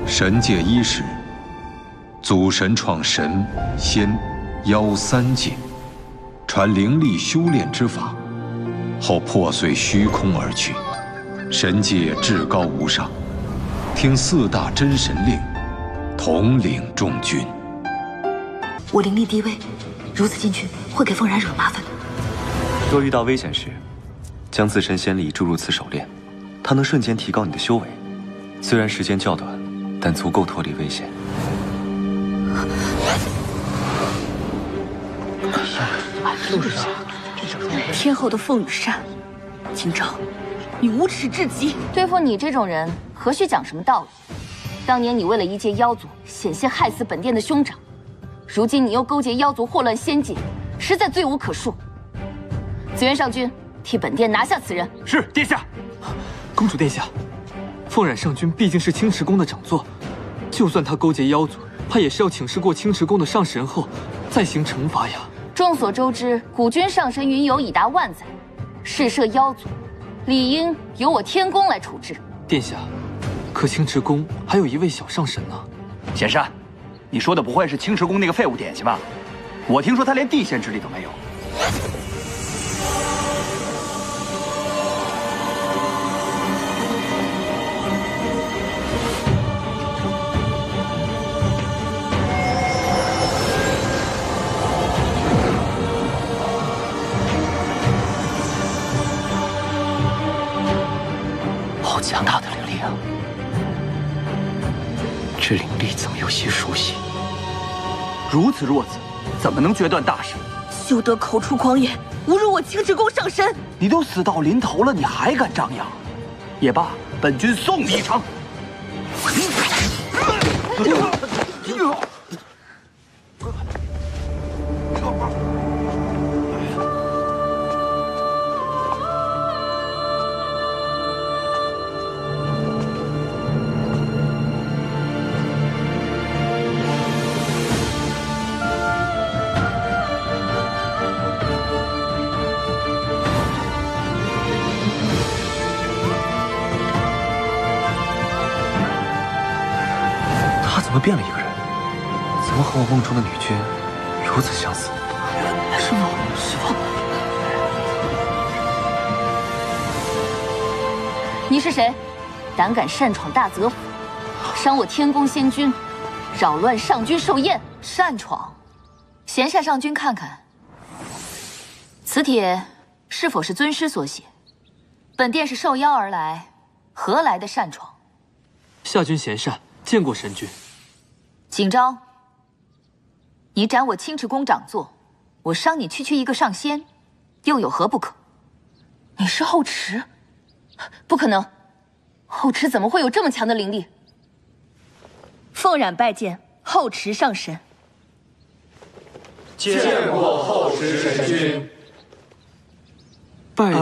神界伊始，祖神创神、仙、妖三界，传灵力修炼之法，后破碎虚空而去。神界至高无上，听四大真神令，统领众军。我灵力低微，如此进去会给凤然惹麻烦。若遇到危险时，将自身仙力注入此手链，它能瞬间提高你的修为。虽然时间较短，但足够脱离危险。天后的凤羽扇，今朝你无耻至极！对付你这种人，何须讲什么道理？当年你为了一介妖族，险些害死本殿的兄长，如今你又勾结妖族祸乱仙界，实在罪无可恕。紫渊上君，替本殿拿下此人。是，殿下。公主殿下，凤苒上君毕竟是青池宫的长座，就算他勾结妖族，他也是要请示过青池宫的上神后，再行惩罚呀。众所周知，古君上神云游已达万载，试射妖族，理应由我天宫来处置。殿下，可青池宫还有一位小上神呢。贤善，你说的不会是青池宫那个废物点心吧？我听说他连地仙之力都没有。好强大的灵力啊！这灵力怎么有些熟悉？如此弱子，怎么能决断大事？休得口出狂言，侮辱我青池宫上神！你都死到临头了，你还敢张扬？也罢，本君送你一程。怎么变了一个人？怎么和我梦中的女君如此相似？师父，师父，你是谁？胆敢擅闯大泽府，伤我天宫仙君，扰乱上君寿宴。擅闯？贤善上君看看，此帖是否是尊师所写？本殿是受邀而来，何来的擅闯？下君贤善，见过神君。景昭，你斩我青池宫长座，我伤你区区一个上仙，又有何不可？你是后池？不可能，后池怎么会有这么强的灵力？凤苒拜见后池上神。见过后池神君。拜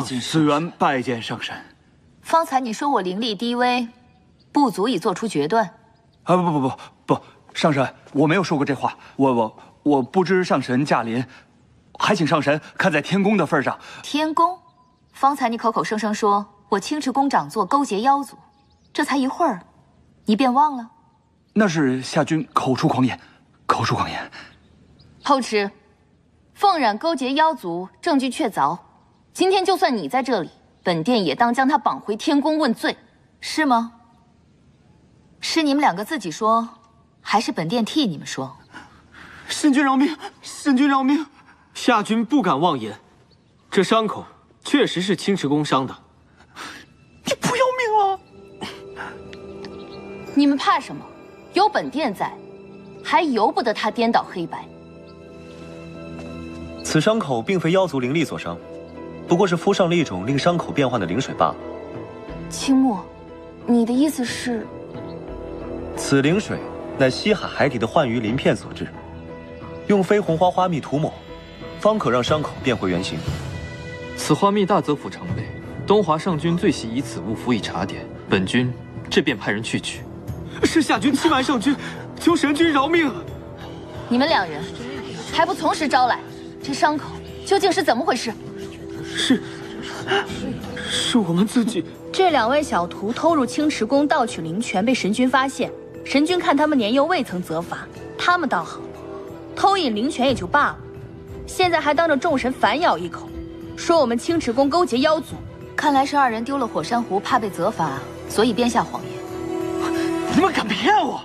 见紫渊拜见上神。方才你说我灵力低微，不足以做出决断。啊不，上神，我没有说过这话。我不知上神驾临，还请上神看在天宫的份上。天宫？方才你口口声声说我青池宫长座勾结妖族，这才一会儿，你便忘了？那是下君口出狂言，口出狂言。后池，凤苒勾结妖族，证据确凿。今天就算你在这里，本殿也当将他绑回天宫问罪，是吗？是你们两个自己说，还是本殿替你们说？神君饶命！神君饶命！下君不敢妄言，这伤口确实是青池宫伤的。你不要命了？你们怕什么？有本殿在，还由不得他颠倒黑白。此伤口并非妖族灵力所伤，不过是敷上了一种令伤口变幻的灵水罢了。清墨，你的意思是？此灵水乃西海海底的幻鱼鳞片所制，用绯红花花蜜涂抹，方可让伤口变回原形。此花蜜大泽府常备，东华上君最喜以此物辅以茶点，本君这便派人去取。是下君欺瞒上君，求神君饶命！你们两人还不从实招来？这伤口究竟是怎么回事？是我们自己这2位小徒偷入青池宫盗取灵泉，被神君发现。神君看他们年幼，未曾责罚，他们倒好，偷引灵泉也就罢了，现在还当着众神反咬一口，说我们青池宫勾结妖族。看来是2人丢了火珊瑚，怕被责罚，所以编下谎言。你们敢骗我，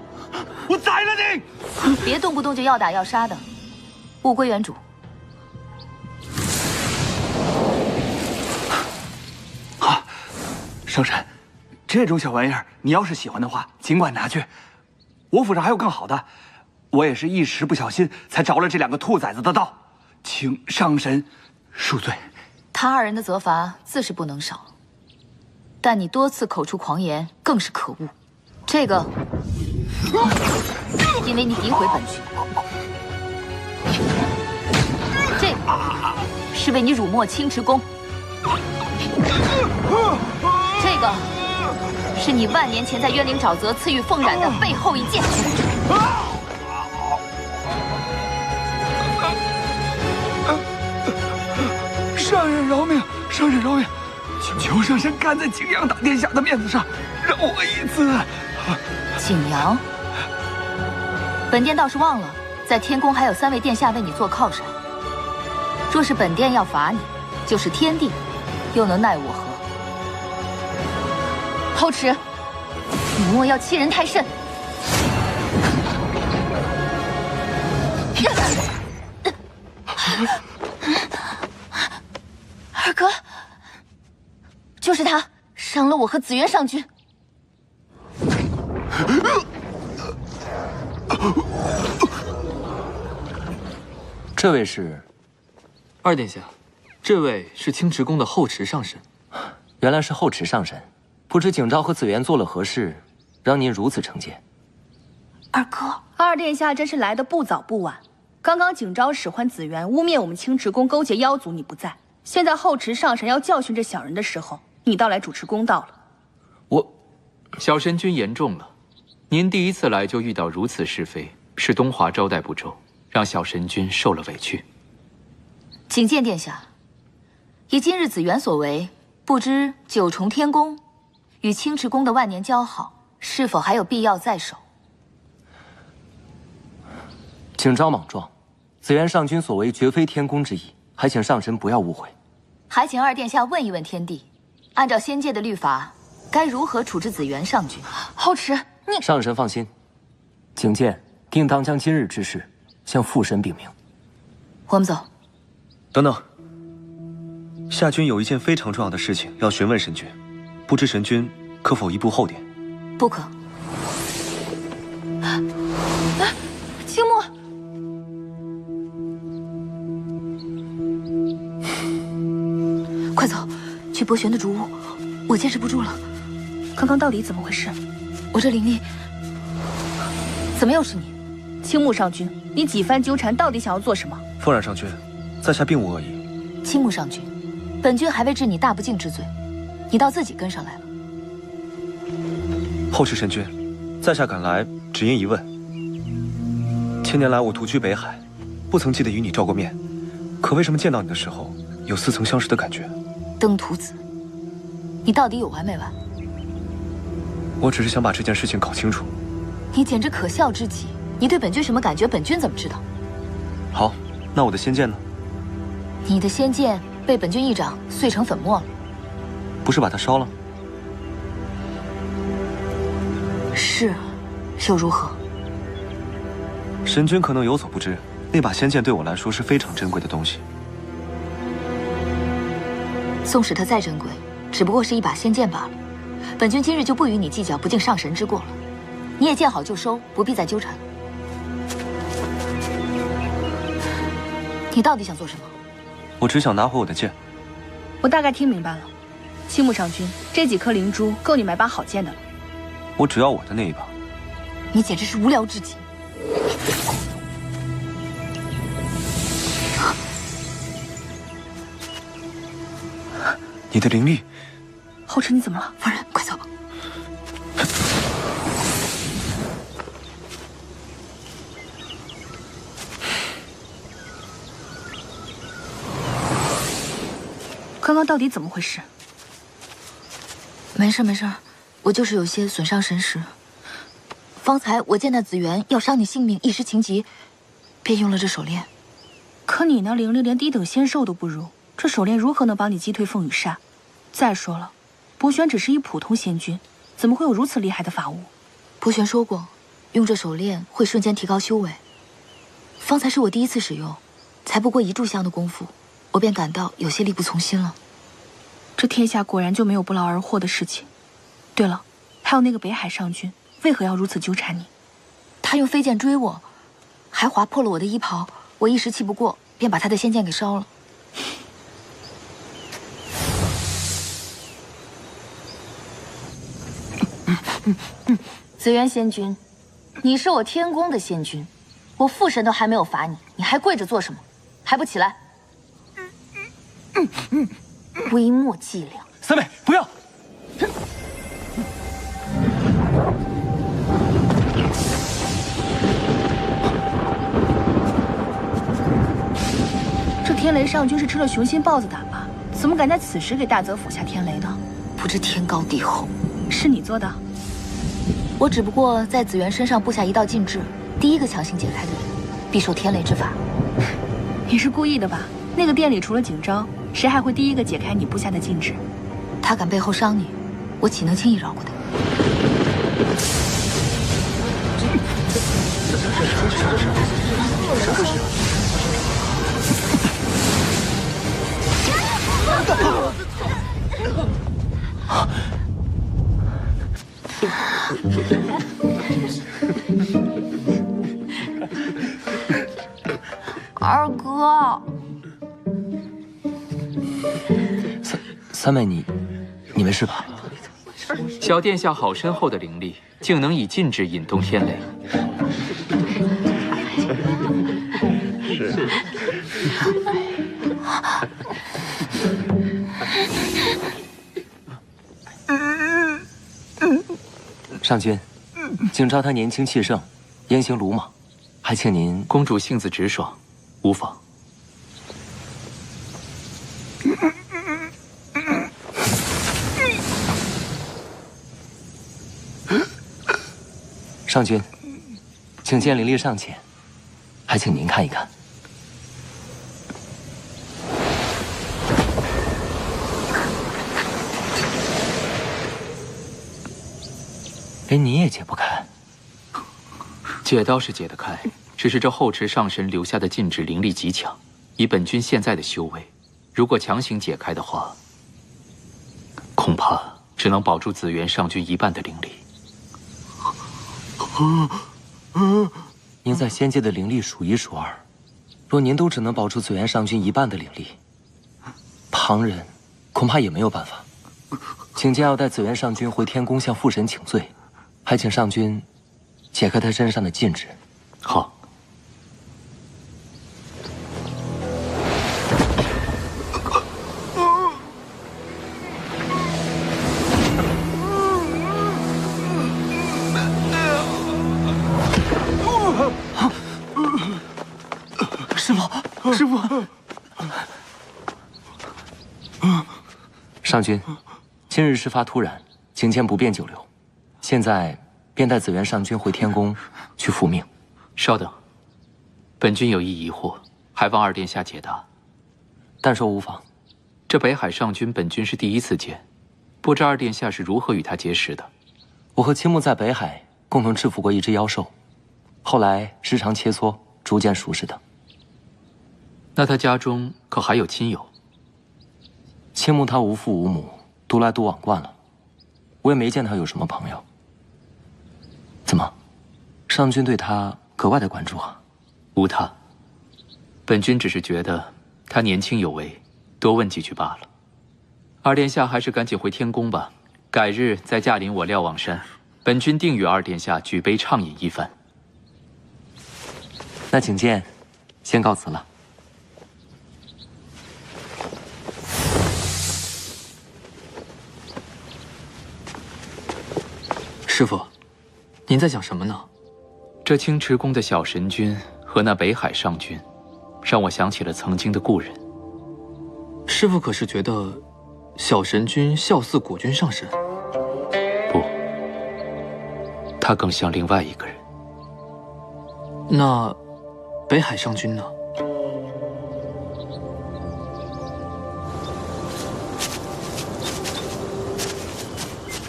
我宰了你！别动不动就要打要杀的，物归原主。啊，圣神，这种小玩意儿，你要是喜欢的话，尽管拿去。我府上还有更好的，我也是一时不小心才着了这2个兔崽子的道，请上神恕罪。他2人的责罚自是不能少，但你多次口出狂言，更是可恶。这个，因为你诋毁本君；这个，是为你辱没青池宫；这个，是你万年前在渊灵沼泽赐予凤染的背后一剑。上人饶命！上人饶命！请求上神看在景阳大殿下的面子上，饶我一次。景阳，本殿倒是忘了，在天宫还有3位殿下为你做靠山。若是本殿要罚你，就是天地，又能奈我何？偷吃，你莫要欺人太甚！二哥，就是他伤了我和紫渊上君。这位是2殿下，这位是青池宫的后池上神。原来是后池上神，不知景昭和紫渊做了何事，让您如此惩戒？二哥，2殿下真是来得不早不晚。刚刚景昭使唤紫渊污蔑我们青池宫勾结妖族，你不在。现在后池上神要教训这小人的时候，你倒来主持公道了。小神君言重了，您第一次来就遇到如此是非，是东华招待不周，让小神君受了委屈。谨见殿下，以今日紫渊所为，不知9重天宫与青池宫的万年交好，是否还有必要再守？景昭莽撞，紫渊上君所为绝非天宫之意，还请上神不要误会。还请2殿下问一问天帝，按照仙界的律法，该如何处置紫渊上君？后池，你上神放心，景监定当将今日之事向父神禀明。我们走。等等，夏君有一件非常重要的事情要询问神君，不知神君可否移步后殿？不可。青木，快走，去博玄的竹屋，我坚持不住了。刚刚到底怎么回事？我这灵力，怎么又是你？青木上君，你几番纠缠，到底想要做什么？凤染上君，在下并无恶意。青木上君，本君还未治你大不敬之罪，你倒自己跟上来了。后池神君，在下赶来只因一问。千年来我独居北海，不曾记得与你照过面，可为什么见到你的时候有似曾相识的感觉？登徒子，你到底有完没完？我只是想把这件事情搞清楚。你简直可笑至极！你对本君什么感觉？本君怎么知道？好，那我的仙剑呢？你的仙剑被本君一掌碎成粉末了。不是把它烧了？是，又如何？神君可能有所不知，那把仙剑对我来说是非常珍贵的东西。纵使它再珍贵，只不过是一把仙剑罢了。本君今日就不与你计较不敬上神之过了。你也见好就收，不必再纠缠。你到底想做什么？我只想拿回我的剑。我大概听明白了，青木上君，这几颗灵珠够你买把好剑的了。我只要我的那一把。你简直是无聊至极。你的灵力。后池，你怎么了？夫人，快走。刚刚到底怎么回事？没事没事，我就是有些损伤神识。方才我见那紫源要伤你性命，一时情急，便用了这手链。可你那灵力连低等仙兽都不如，这手链如何能帮你击退风雨煞？再说了，博玄只是一普通仙君，怎么会有如此厉害的法物？博玄说过，用这手链会瞬间提高修为。方才是我第一次使用，才不过1炷香的功夫，我便感到有些力不从心了。这天下果然就没有不劳而获的事情。对了，还有那个北海上君，为何要如此纠缠你？他用飞剑追我，还划破了我的衣袍，我一时气不过，便把他的仙剑给烧了。紫渊仙君，你是我天宫的仙君，我父神都还没有罚你，你还跪着做什么？还不起来！微末伎俩。三妹，不要！这天雷上君是吃了雄心豹子胆吧？怎么敢在此时给大泽府下天雷呢？不知天高地厚。是你做的？我只不过在紫源身上布下一道禁制，第一个强行解开的人，必受天雷之罚。你是故意的吧？那个店里除了景昭，谁还会第一个解开你布下的禁制？他敢背后伤你，我岂能轻易饶过他？二哥，三妹，你没事吧？小殿下好深厚的灵力，竟能以禁制引动天雷。上君，景昭他年轻气盛，言行鲁莽，还请您。公主性子直爽，无妨。上君，请见灵力尚浅，还请您看一看。连你也解不开。解倒是解得开，只是这后池上神留下的禁制灵力极强，以本君现在的修为，如果强行解开的话，恐怕只能保住紫源上君一半的灵力。您在仙界的灵力数一数二，若您都只能保住紫源上君一半的灵力，旁人恐怕也没有办法。请剑要带紫源上君回天宫向父神请罪，还请上君解开他身上的禁制。好。师父，上君，今日事发突然，请剑不便久留，现在便带紫源上君回天宫去复命。稍等，本君有一疑惑，还望二殿下解答。但说无妨。这北海上君，本君是第一次见，不知二殿下是如何与他结识的？我和青木在北海共同制服过一只妖兽，后来时常切磋，逐渐熟识的。那他家中可还有亲友？青木他无父无母，独来独往惯了，我也没见他有什么朋友。怎么，上君对他格外的关注啊？无他，本君只是觉得他年轻有为，多问几句罢了。二殿下还是赶紧回天宫吧，改日再驾临我瞭望山，本君定与二殿下举杯畅饮一番。那请剑先告辞了。师父，您在想什么呢？这青池宫的小神君和那北海上君，让我想起了曾经的故人。师父可是觉得小神君笑似古君上神？他更像另外一个人。那北海上君呢？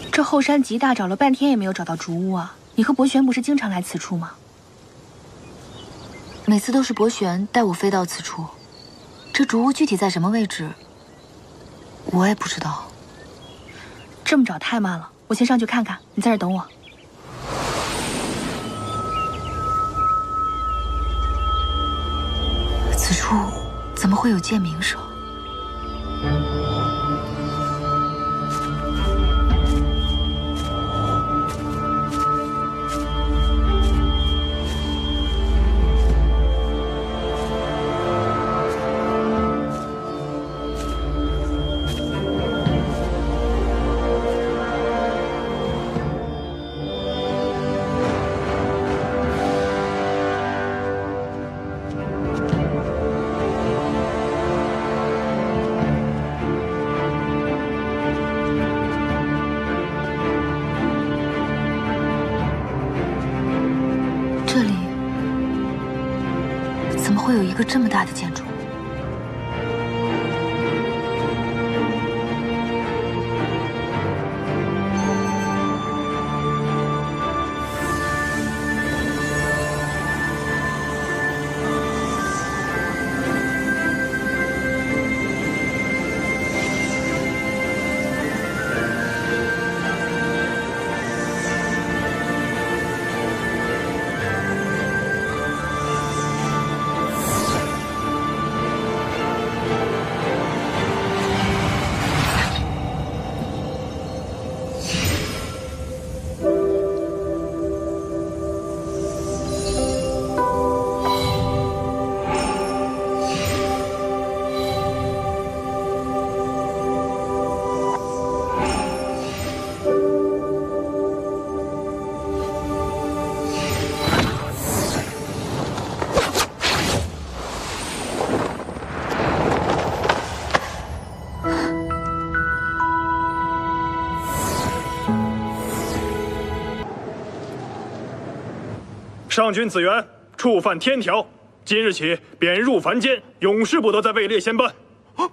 这后山极大，找了半天也没有找到竹屋啊！你和博玄不是经常来此处吗？每次都是博玄带我飞到此处，这竹屋具体在什么位置，我也不知道。这么找太慢了，我先上去看看，你在这等我。此处怎么会有剑鸣声？这里怎么会有一个这么大的建筑？上君子元触犯天条，今日起贬入凡间，永世不得再位列仙班。不，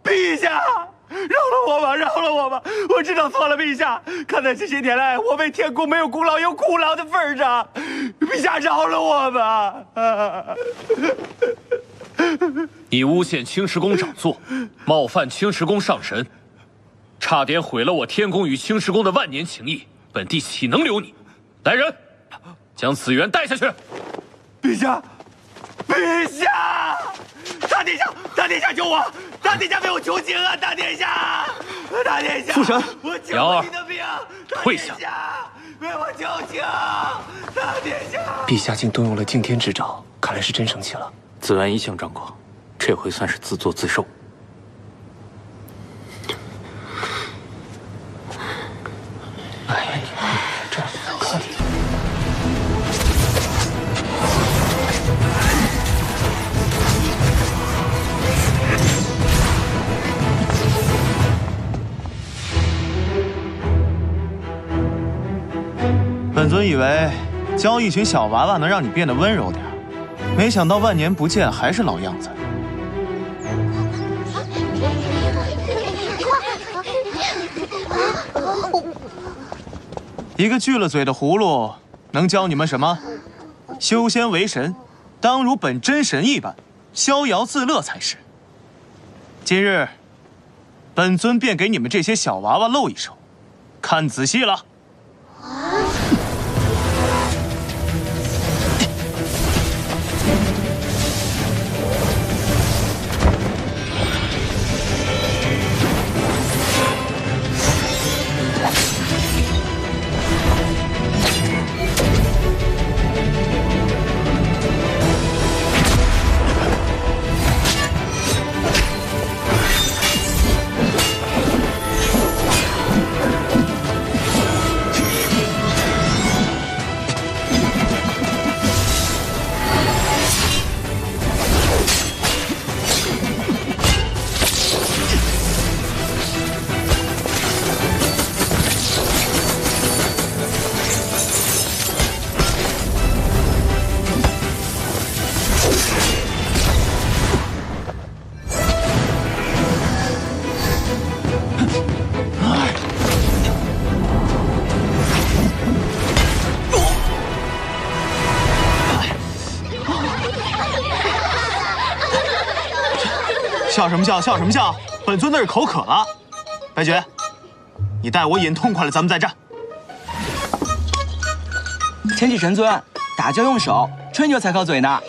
陛下，饶了我吧，饶了我吧！我知道错了，陛下。看在这些年来我为天宫没有功劳有苦劳的份上，陛下饶了我吧。你诬陷青石宫掌座，冒犯青石宫上神，差点毁了我天宫与青石宫的万年情谊，本帝岂能留你？来人，将子元带下去。陛下，陛下，大殿下，大殿下救我！大殿下为我求情啊！大殿下，大殿下，父神，我求你的命，退下，为我求情，大殿下。陛下竟动用了敬天之诏，看来是真生气了。子安一向张狂，这回算是自作自受。哎，这喝你。本尊以为教一群小娃娃能让你变得温柔点，没想到万年不见还是老样子。一个锯了嘴的葫芦能教你们什么？修仙为神，当如本真神一般，逍遥自乐才是。今日，本尊便给你们这些小娃娃露一手，看仔细了。笑什么笑？笑什么笑？本尊那是口渴了。白绝，你带我饮痛快了，咱们再战。天启神尊，打就用手，吹牛才靠嘴呢。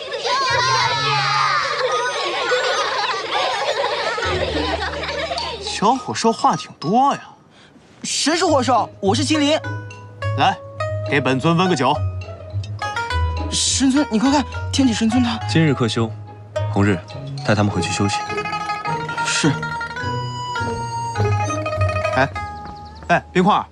小火兽话挺多呀。谁是火兽？我是麒麟。来，给本尊温个酒。神尊，你快看，天启神尊他今日克休，红日带他们回去休息。是。哎，冰块。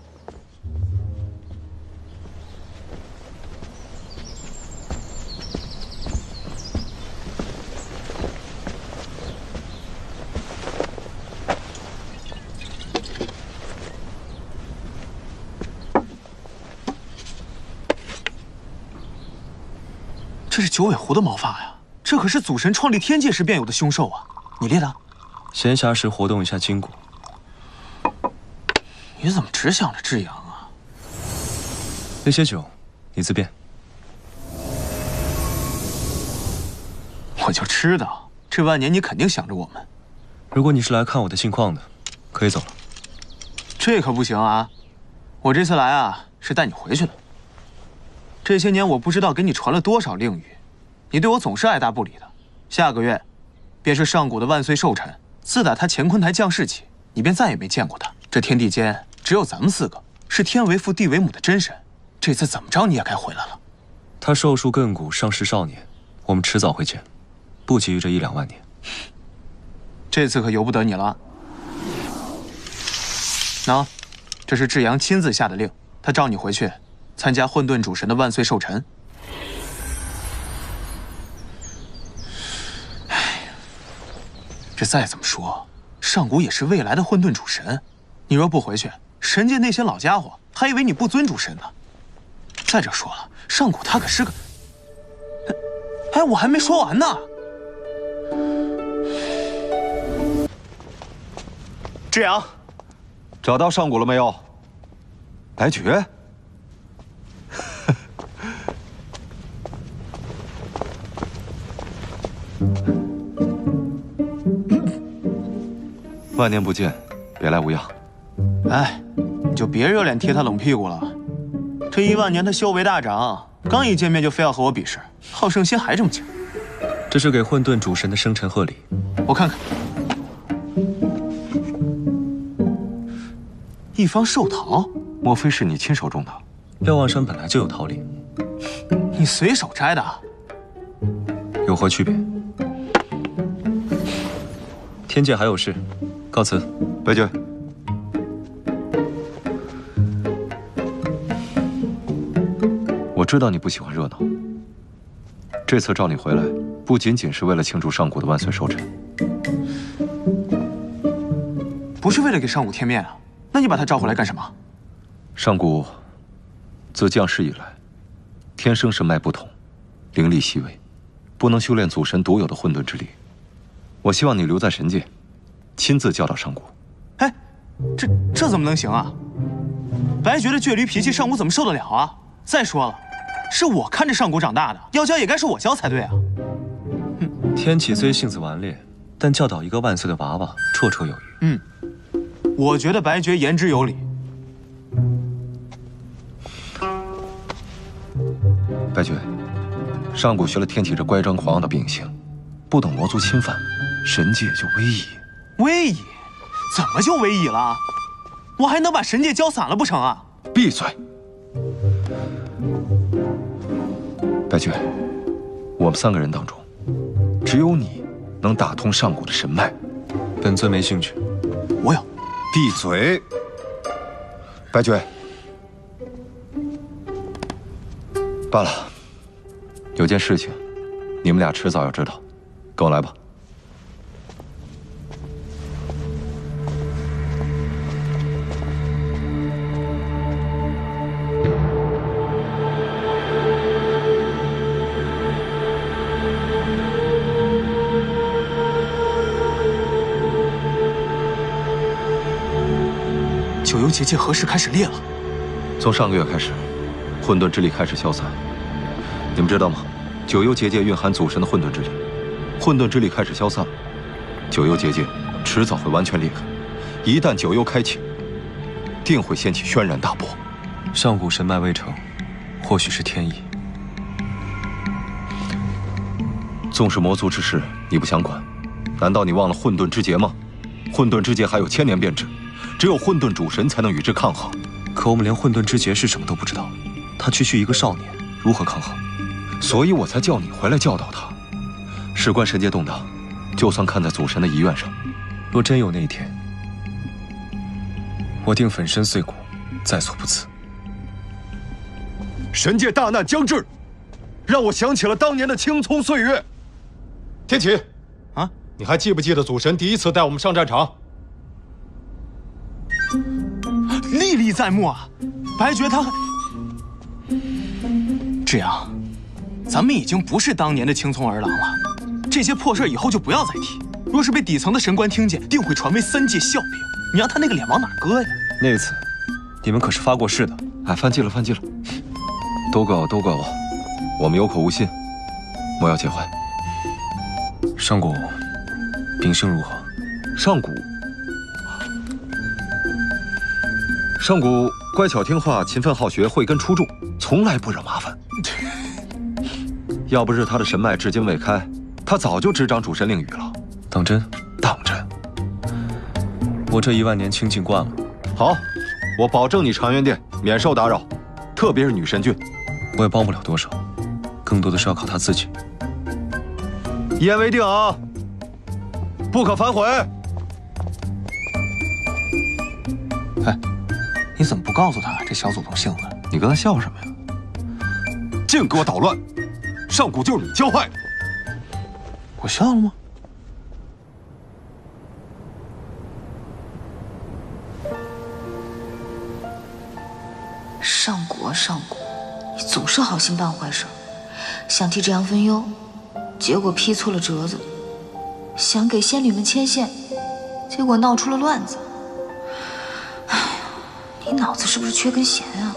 这是九尾狐的毛发呀！这可是祖神创立天界时便有的凶兽啊！你猎的？闲暇时活动一下筋骨。你怎么只想着至阳啊？那些酒，你自便。我就知道，这万年你肯定想着我们。如果你是来看我的近况的，可以走了。这可不行啊！我这次来啊，是带你回去的。这些年我不知道给你传了多少令语，你对我总是爱答不理的。下个月，便是上古的万岁寿辰。自打他乾坤台降世起，你便再也没见过他。这天地间只有咱们4个是天为父地为母的真神。这次怎么着你也该回来了。他寿数亘古，上世少年，我们迟早会见，不急于这1、2万年。这次可由不得你了。喏，这是至阳亲自下的令，他召你回去参加混沌主神的万岁寿辰。哎，这再怎么说，上古也是未来的混沌主神。你若不回去，神界那些老家伙还以为你不尊主神呢。再者说了，上古他可是个……哎，我还没说完呢。至阳，找到上古了没有？白绝。万年不见，别来无恙。哎，你就别热脸贴他冷屁股了。这1万年他修为大涨，刚一见面就非要和我比试，好胜心还这么强。这是给混沌主神的生辰贺礼。我看看，一方寿桃，莫非是你亲手种的？瞭望山本来就有桃林，你随手摘的？有何区别？天界还有事，告辞。白绝。我知道你不喜欢热闹，这次召你回来，不仅仅是为了庆祝上古的万岁寿辰，不是为了给上古添面啊？那你把他召回来干什么？上古自降世以来，天生神脉不同，灵力细微，不能修炼祖神独有的混沌之力。我希望你留在神界，亲自教导上古。哎，这怎么能行啊？白绝的倔驴脾气，上古怎么受得了啊？再说了，是我看着上古长大的，要教也该是我教才对啊。天启虽性子顽劣，但教导一个万岁的娃娃绰绰有余。我觉得白绝言之有理。白绝，上古学了天启这乖张狂傲的秉性，不等魔族侵犯，神界就危矣。危矣？怎么就危矣了？我还能把神界教散了不成啊？闭嘴！白绝，我们3个人当中，只有你能打通上古的神脉。本尊没兴趣。我有。闭嘴！白绝。罢了，有件事情，你们俩迟早要知道，跟我来吧。九幽结界何时开始裂了？从上个月开始，混沌之力开始消散。你们知道吗？九幽结界蕴含祖神的混沌之力，混沌之力开始消散，九幽结界迟早会完全裂开，一旦九幽开启，定会掀起轩然大波。上古神脉未成，或许是天意。纵是魔族之事，你不想管，难道你忘了混沌之劫吗？混沌之劫还有1000年变质，只有混沌主神才能与之抗衡。可我们连混沌之劫是什么都不知道，他区区一个少年，如何抗衡？所以我才叫你回来教导他。事关神界动荡，就算看在祖神的遗愿上，若真有那一天，我定粉身碎骨，在所不辞。神界大难将至，让我想起了当年的青葱岁月。天启，啊，你还记不记得祖神第一次带我们上战场？历历在目啊！白绝他这样，咱们已经不是当年的青葱儿郎了。这些破事以后就不要再提。若是被底层的神官听见，定会传为3界笑柄。你让他那个脸往哪搁呀？那次，你们可是发过誓的。哎，犯忌了，犯忌了。都怪我，都怪我，我们有口无心，莫要介怀。上古，秉性如何？上古乖巧听话，勤奋好学，慧根出众，从来不惹麻烦。要不是他的神脉至今未开，他早就执掌主神令宇了。当真？当真。我这1万年清静惯了。好，我保证你长元殿免受打扰，特别是女神君。我也帮不了多少，更多的是要靠他自己。一言为定啊，不可反悔。哎，你怎么不告诉他这小祖宗性子？你跟他笑什么呀？净给我捣乱！上古就是你教坏的。我笑了吗？上古啊上古，你总是好心办坏事，想替这样分忧，结果批错了折子；想给仙女们牵线，结果闹出了乱子。哎呀，你脑子是不是缺根弦啊？